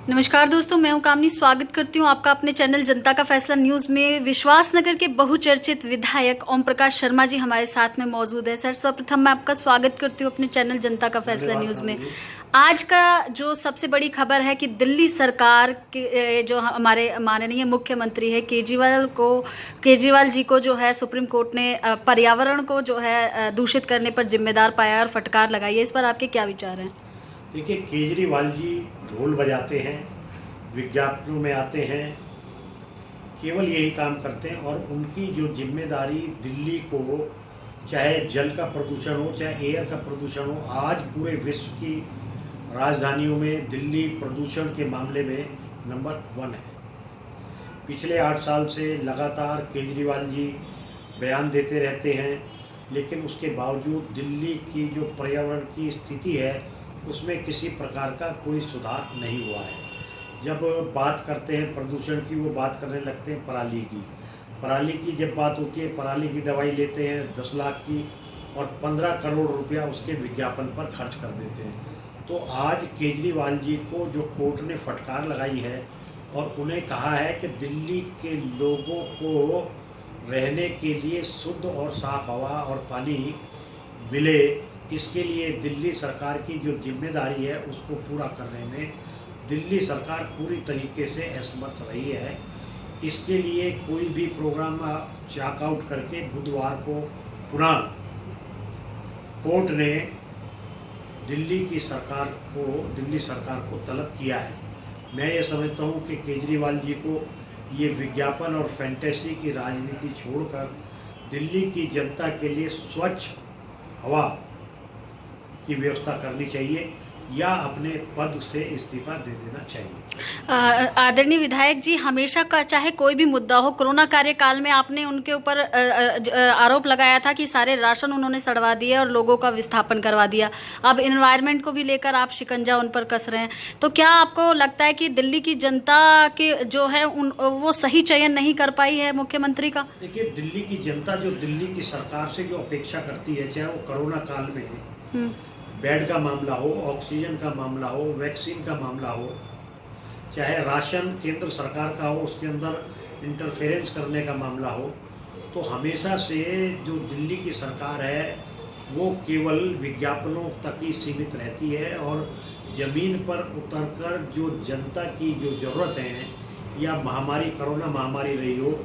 नमस्कार दोस्तों, मैं हूं कामनी। स्वागत करती हूं आपका अपने चैनल जनता का फैसला न्यूज में। विश्वासनगर के बहुचर्चित विधायक ओम प्रकाश शर्मा जी हमारे साथ में मौजूद है। सर, सर्वप्रथम मैं आपका स्वागत करती हूं अपने चैनल जनता का फैसला न्यूज में। आज का जो सबसे बड़ी खबर है कि दिल्ली सरकार के जो हमारे माननीय मुख्यमंत्री है केजरीवाल जी को जो है सुप्रीम कोर्ट ने पर्यावरण को जो है दूषित करने पर जिम्मेदार पाया और फटकार लगाई है। इस पर आपके क्या विचार हैं? देखिए, केजरीवाल जी ढोल बजाते हैं, विज्ञापनों में आते हैं, केवल यही काम करते हैं। और उनकी जो जिम्मेदारी दिल्ली को, चाहे जल का प्रदूषण हो चाहे एयर का प्रदूषण हो, आज पूरे विश्व की राजधानियों में दिल्ली प्रदूषण के मामले में नंबर 1 है। पिछले 8 साल से लगातार केजरीवाल जी बयान देते रहते हैं, लेकिन उसके बावजूद दिल्ली की जो पर्यावरण की स्थिति है उसमें किसी प्रकार का कोई सुधार नहीं हुआ है। जब बात करते हैं प्रदूषण की, वो बात करने लगते हैं पराली की जब बात होती है, पराली की दवाई लेते हैं 10 लाख की और 15 करोड़ रुपया उसके विज्ञापन पर खर्च कर देते हैं। तो आज केजरीवाल जी को जो कोर्ट ने फटकार लगाई है और उन्हें कहा है कि दिल्ली के लोगों को रहने के लिए शुद्ध और साफ हवा और पानी मिले, इसके लिए दिल्ली सरकार की जो जिम्मेदारी है उसको पूरा करने में दिल्ली सरकार पूरी तरीके से असमर्थ रही है। इसके लिए कोई भी प्रोग्राम चेकआउट करके बुधवार को पुनः कोर्ट ने दिल्ली सरकार को तलब किया है। मैं ये समझता हूँ कि केजरीवाल जी को ये विज्ञापन और फैंटेसी की राजनीति छोड़कर दिल्ली की जनता के लिए स्वच्छ हवा की व्यवस्था करनी चाहिए या अपने पद से इस्तीफा दे देना चाहिए। आदरणीय विधायक जी, हमेशा का चाहे कोई भी मुद्दा हो, कोरोना कार्यकाल में आपने उनके ऊपर आरोप लगाया था कि सारे राशन उन्होंने सड़वा दिए और लोगों का विस्थापन करवा दिया। अब एनवायरनमेंट को भी लेकर आप शिकंजा उन पर कस रहे हैं। तो क्या आपको लगता है कि दिल्ली की जनता के जो है वो सही चयन नहीं कर पाई है मुख्यमंत्री का? देखिए, दिल्ली की जनता जो दिल्ली की सरकार से जो अपेक्षा करती है, चाहे वो कोरोना काल में बेड का मामला हो, ऑक्सीजन का मामला हो, वैक्सीन का मामला हो, चाहे राशन केंद्र सरकार का हो उसके अंदर इंटरफेरेंस करने का मामला हो, तो हमेशा से जो दिल्ली की सरकार है वो केवल विज्ञापनों तक ही सीमित रहती है और ज़मीन पर उतरकर जो जनता की जो ज़रूरत है, या महामारी कोरोना महामारी रही हो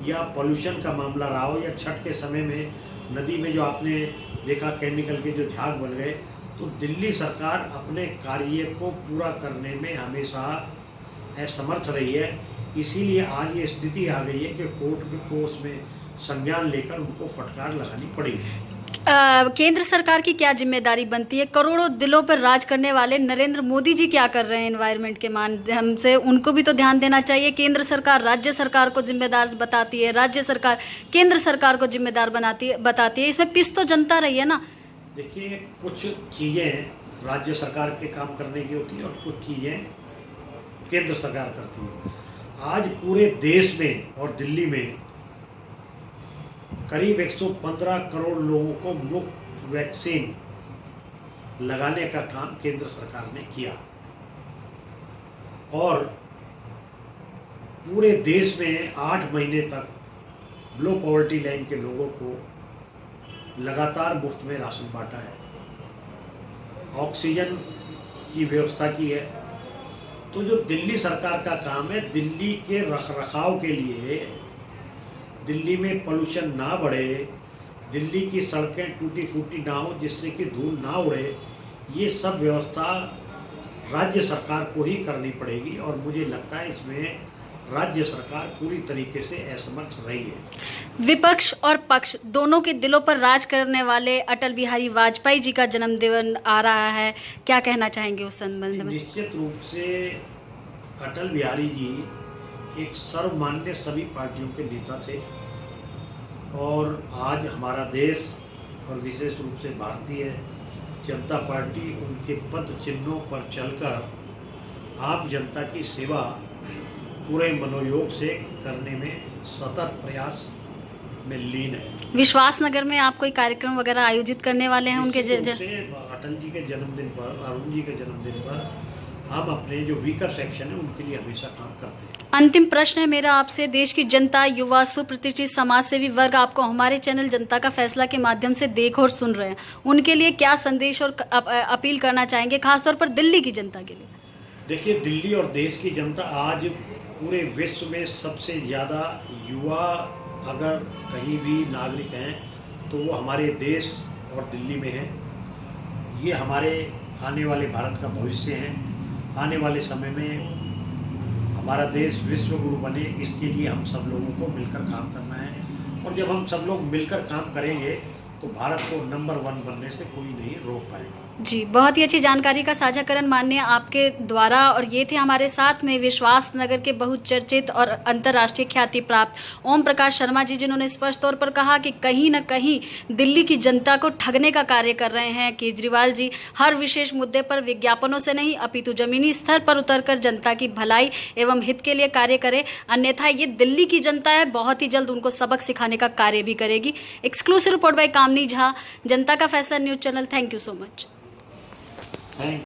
या पोल्यूशन का मामला रहा हो या छठ के समय में नदी में जो आपने देखा केमिकल के जो झाग बन गए, तो दिल्ली सरकार अपने कार्य को पूरा करने में हमेशा असमर्थ रही है। इसीलिए आज ये स्थिति आ गई है कि कोर्ट को उसमें संज्ञान लेकर उनको फटकार लगानी पड़ी। केंद्र सरकार की क्या जिम्मेदारी बनती है? करोड़ों दिलों पर राज करने वाले नरेंद्र मोदी जी क्या कर रहे हैं एनवायरनमेंट के माध्यम से? उनको भी तो ध्यान देना चाहिए। केंद्र सरकार राज्य सरकार को जिम्मेदार बताती है, राज्य सरकार केंद्र सरकार को जिम्मेदार बताती है। इसमें पिस तो जनता रही है ना। देखिए, कुछ चीज़ें राज्य सरकार के काम करने की होती है और कुछ चीज़ें केंद्र सरकार करती है। आज पूरे देश में और दिल्ली में करीब 115 करोड़ लोगों को मुफ्त वैक्सीन लगाने का काम केंद्र सरकार ने किया और पूरे देश में 8 महीने तक लो पॉवर्टी लाइन के लोगों को लगातार मुफ्त में राशन बांटा है, ऑक्सीजन की व्यवस्था की है। तो जो दिल्ली सरकार का काम है, दिल्ली के रखरखाव के लिए, दिल्ली में पोल्यूशन ना बढ़े, दिल्ली की सड़कें टूटी फूटी ना हो जिससे कि धूल ना उड़े, ये सब व्यवस्था राज्य सरकार को ही करनी पड़ेगी और मुझे लगता है इसमें राज्य सरकार पूरी तरीके से असमर्थ रही है। विपक्ष और पक्ष दोनों के दिलों पर राज करने वाले अटल बिहारी वाजपेयी जी का जन्मदिन आ रहा है, क्या कहना चाहेंगे उस संबंध में? निश्चित रूप से अटल बिहारी जी एक सर्वमान्य सभी पार्टियों के नेता थे और आज हमारा देश और विशेष रूप से भारतीय जनता पार्टी उनके पद चिन्हों पर चलकर आम जनता की सेवा पूरे मनोयोग से करने में सतत प्रयास में लीन है। विश्वासनगर में आप कोई कार्यक्रम वगैरह आयोजित करने वाले हैं उनके अटल जी के जन्मदिन पर, अरुण जी के जन्मदिन पर हम अपने जो वीकर सेक्शन है उनके लिए हमेशा काम करते हैं। अंतिम प्रश्न है मेरा आपसे, देश की जनता, युवा, सुप्रतिष्ठित समाजसेवी वर्ग आपको हमारे चैनल जनता का फैसला के माध्यम से देख और सुन रहे हैं, उनके लिए क्या संदेश और अपील करना चाहेंगे, खासतौर पर दिल्ली की जनता के लिए? देखिए, दिल्ली और देश की जनता आज पूरे विश्व में सबसे ज़्यादा युवा अगर कहीं भी नागरिक हैं तो वो हमारे देश और दिल्ली में हैं। ये हमारे आने वाले भारत का भविष्य है। आने वाले समय में हमारा देश विश्व गुरु बने, इसके लिए हम सब लोगों को मिलकर काम करना है। और जब हम सब लोग मिलकर काम करेंगे तो भारत को नंबर 1 बनने से कोई नहीं रोक पाएगा। जी, बहुत ही अच्छी जानकारी का साझाकरण माननीय आपके द्वारा। और ये थे हमारे साथ में विश्वास नगर के बहुचर्चित और अंतर्राष्ट्रीय ख्याति प्राप्त ओम प्रकाश शर्मा जी, जिन्होंने स्पष्ट तौर पर कहा कि कहीं न कहीं दिल्ली की जनता को ठगने का कार्य कर रहे हैं केजरीवाल जी। हर विशेष मुद्दे पर विज्ञापनों से नहीं अपितु जमीनी स्तर पर उतरकर जनता की भलाई एवं हित के लिए कार्य करें, अन्यथा ये दिल्ली की जनता है, बहुत ही जल्द उनको सबक सिखाने का कार्य भी करेगी। एक्सक्लूसिव रिपोर्ट बाय कामनी झा, जनता का फैसला news channel. Thank you so much. Thank